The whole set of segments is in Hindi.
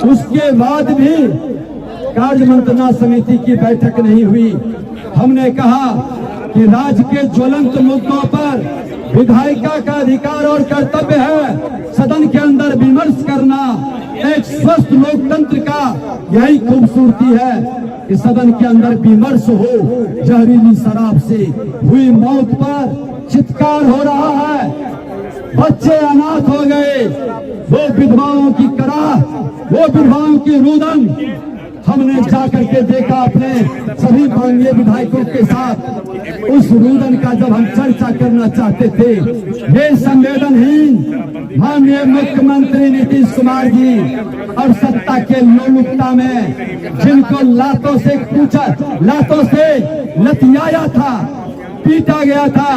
उसके बाद भी कार्य मंत्रणा समिति की बैठक नहीं हुई। हमने कहा कि राज्य के ज्वलंत मुद्दों पर विधायिका का अधिकार और कर्तव्य है सदन के अंदर विमर्श करना। एक स्वस्थ लोकतंत्र का यही खूबसूरती है कि सदन के अंदर विमर्श हो। जहरीली शराब से हुई मौत पर चित्कार हो रहा है, बच्चे अनाथ हो गए, वो विधवाओं की कराह, वो विधवाओं की रुदन हमने जाकर के देखा अपने सभी माननीय विधायकों के साथ। उस रुदन का जब हम चर्चा करना चाहते थे, ये संवेदनहीन माननीय मुख्यमंत्री नीतीश कुमार जी और सत्ता के लोलुपता में जिनको लातों से लतियाया था, पीटा गया था,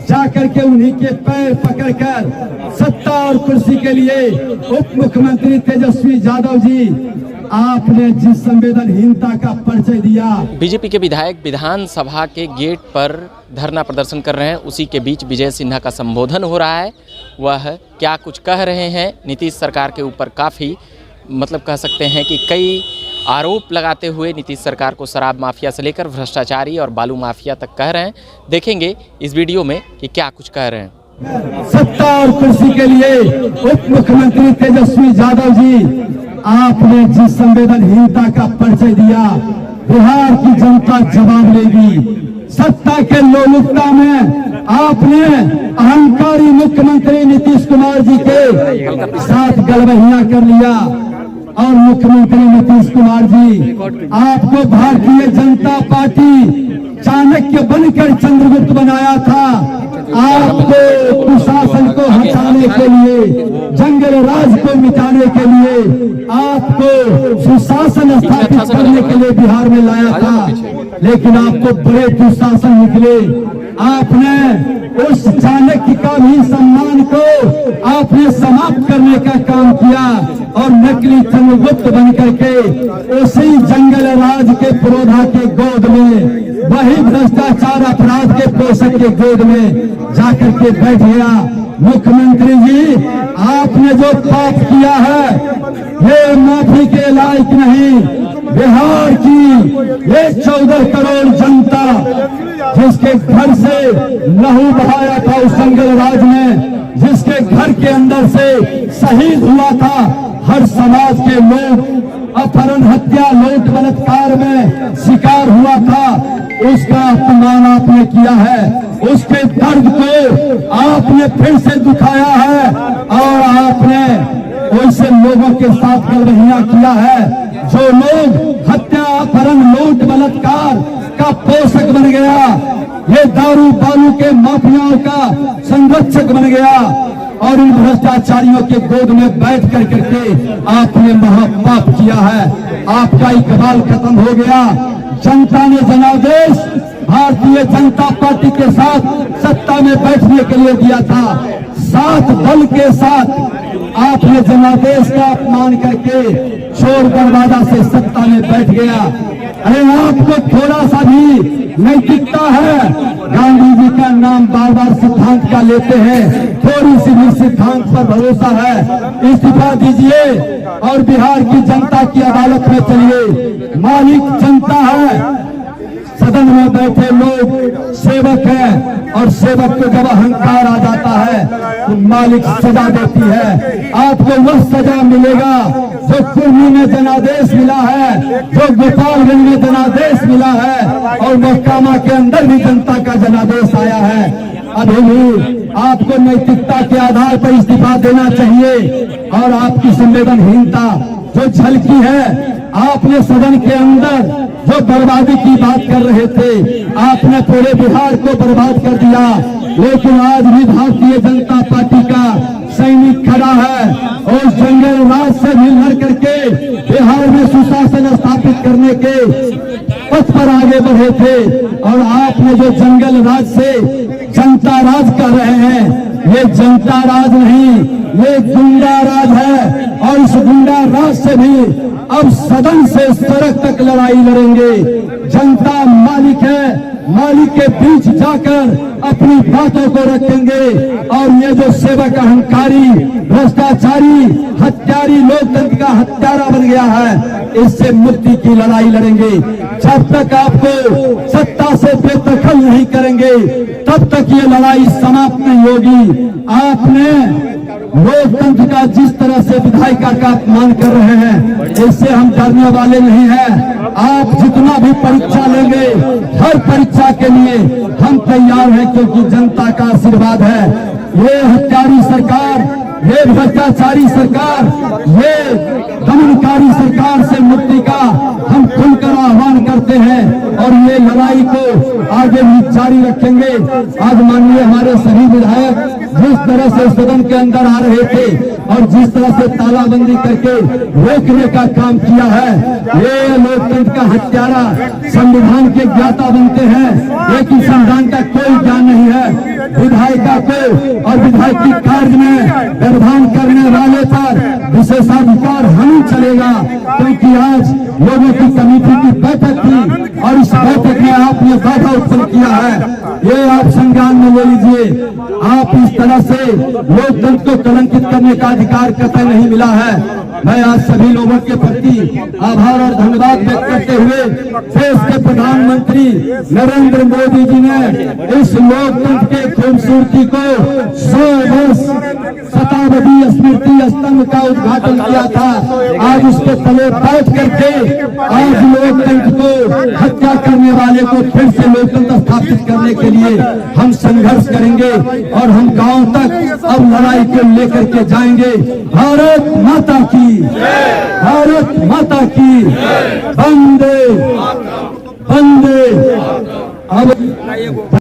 जाकर के उन्हीं के पैर पकड़कर सत्ता और कुर्सी के लिए उप मुख्यमंत्री तेजस्वी यादव जी आपने जिस संवेदनहीनता का परिचय दिया। बीजेपी के विधायक विधानसभा के गेट पर धरना प्रदर्शन कर रहे हैं, उसी के बीच विजय सिन्हा का संबोधन हो रहा है। वह क्या कुछ कह रहे हैं नीतीश सरकार के ऊपर, काफ़ी मतलब कह सकते हैं कि कई आरोप लगाते हुए नीतीश सरकार को शराब माफिया से लेकर भ्रष्टाचारी और बालू माफिया तक कह रहे हैं। देखेंगे इस वीडियो में कि क्या कुछ कह रहे हैं। सत्ता और कुर्सी के लिए उप मुख्यमंत्री तेजस्वी यादव जी आपने जिस संवेदनहीनता का परिचय दिया, बिहार की जनता जवाब लेगी। सत्ता के लोलुपता में आपने अहंकारी मुख्यमंत्री नीतीश कुमार जी के साथ गलबहियां कर लिया और मुख्यमंत्री नीतीश कुमार जी आपको भारतीय जनता पार्टी चाणक्य बनकर चंद्रगुप्त बनाया था। आपको कुशासन को हटाने के लिए, जंगल राज को मिटाने के लिए, आपको सुशासन स्थापित करने के लिए बिहार में लाया था, लेकिन आपको बड़े दुशासन निकले। आपने उस चाणक्य का भी सम्मान को आपने समाप्त करने का काम किया और नकली चंद्रगुप्त बन करके उसी जंगल राज के पुरोधा के गोद में, वही भ्रष्टाचार अपराध के पोषक के गोद में जाकर के बैठ गया। मुख्यमंत्री जी, आपने जो पाप किया है ये माफी के लायक नहीं। बिहार की ये 14 करोड़ जनता जिसके घर से लहू बहाया था उस जंगल राज में, जिसके घर के अंदर से शहीद हुआ था हर समाज के लोग, अपहरण, हत्या, लूट, बलात्कार में शिकार हुआ था, उसका अपमान आपने किया है। उसके दर्द को आपने फिर से दुखाया है और आपने वैसे लोगों के साथ गलबहियां किया है जो लोग हत्या, अपहरण, लूट, बलात्कार का पोषक बन गया, ये दारू बालू के माफियाओं का संरक्षक बन गया और इन भ्रष्टाचारियों के गोद में बैठ कर करके आपने महापाप किया है। आपका इकबाल खत्म हो गया। जनता ने जनादेश भारतीय जनता पार्टी के साथ सत्ता में बैठने के लिए दिया था। 7 दल के साथ आपने जनादेश का अपमान करके चोर दरवाजा से सत्ता में बैठ गया। अरे आपको थोड़ा सा भी नैतिकता है? गांधी जी का नाम बार बार सिद्धांत का लेते हैं, थोड़ी सी भी सिद्धांत पर भरोसा है? इस्तीफा दीजिए और बिहार की जनता की अदालत में चलिए। मालिक जनता है, सदन में बैठे लोग सेवक हैं और सेवक को जब अहंकार आ जाता है तो मालिक सजा देती है। आपको वह सजा मिलेगा जो कुर्मी में जनादेश मिला है, जो गोपालगंज में जनादेश मिला है और मोकामा के अंदर भी जनता का जनादेश आया है। अभी भी आपको नैतिकता के आधार पर इस्तीफा देना चाहिए और आपकी संवेदनहीनता जो झलकी है, आपने सदन के अंदर जो बर्बादी की बात कर रहे थे, आपने पूरे बिहार को बर्बाद कर दिया। लेकिन आज भी भारतीय जनता पार्टी का सैनिक खड़ा है और जंगल राज से भी लड़ करके बिहार में सुशासन स्थापित करने के पथ पर आगे बढ़े थे। और आपने जो जंगल राज से जनता राज कर रहे हैं, ये जनता राज नहीं, ये गुंडा राज है और इस गुंडा राज से भी अब सदन से सड़क तक लड़ाई लड़ेंगे। जनता मालिक है, मालिक के बीच जाकर अपनी बातों को रखेंगे और ये जो सेवक अहंकारी, भ्रष्टाचारी, हत्यारी, लोकतंत्र का हत्यारा बन गया है, इससे मुक्ति की लड़ाई लड़ेंगे। जब तक आपको सत्ता से बेदखल नहीं करेंगे तब तक ये लड़ाई समाप्त नहीं होगी। आपने लोकतंत्र का जिस तरह से विधायिका का अपमान कर रहे हैं, इससे हम डरने वाले नहीं हैं। आप जितना भी परीक्षा लेंगे, हर परीक्षा के लिए हम तैयार हैं, क्योंकि जनता का आशीर्वाद है। ये हत्यारी सरकार, ये भ्रष्टाचारी सरकार, ये दमनकारी सरकार से मुक्ति का हम खुलकर आह्वान करते हैं और ये लड़ाई को आगे भी जारी रखेंगे। आज माननीय हमारे सभी विधायक जिस तरह से सदन के अंदर आ रहे थे और जिस तरह से तालाबंदी करके रोकने का काम किया है, ये लोकतंत्र का हत्यारा संविधान के ज्ञाता बनते हैं, लेकिन संविधान का कोई ज्ञान नहीं है। विधायिका को और विधायक की कार्य में व्यवधान करने वाले पर विशेषाधिकार हानि चलेगा, क्योंकि आज लोगों की कमेटी की बैठक थी और इस बैठक में आपने बाधा उत्पन्न किया है। ये आप संज्ञान में ले लीजिए। आप इस तरह से लोकतंत्र को कलंकित करने का अधिकार कतई नहीं मिला है। मैं आज सभी लोगों के प्रति आभार और धन्यवाद व्यक्त करते हुए देश के प्रधानमंत्री नरेंद्र मोदी जी ने इस लोकतंत्र के खूबसूरती को 100 वर्ष शताब्दी स्मृति स्तंभ का उद्घाटन किया था। आज उसके तले बैठ करके आज लोकतंत्र को हत्या करने वाले को फिर से लोकतंत्र स्थापित करने के लिए हम संघर्ष करेंगे और हम गांव तक अब लड़ाई को लेकर के जाएंगे। भारत माता की, भारत माता की, वंदे वंदे। अब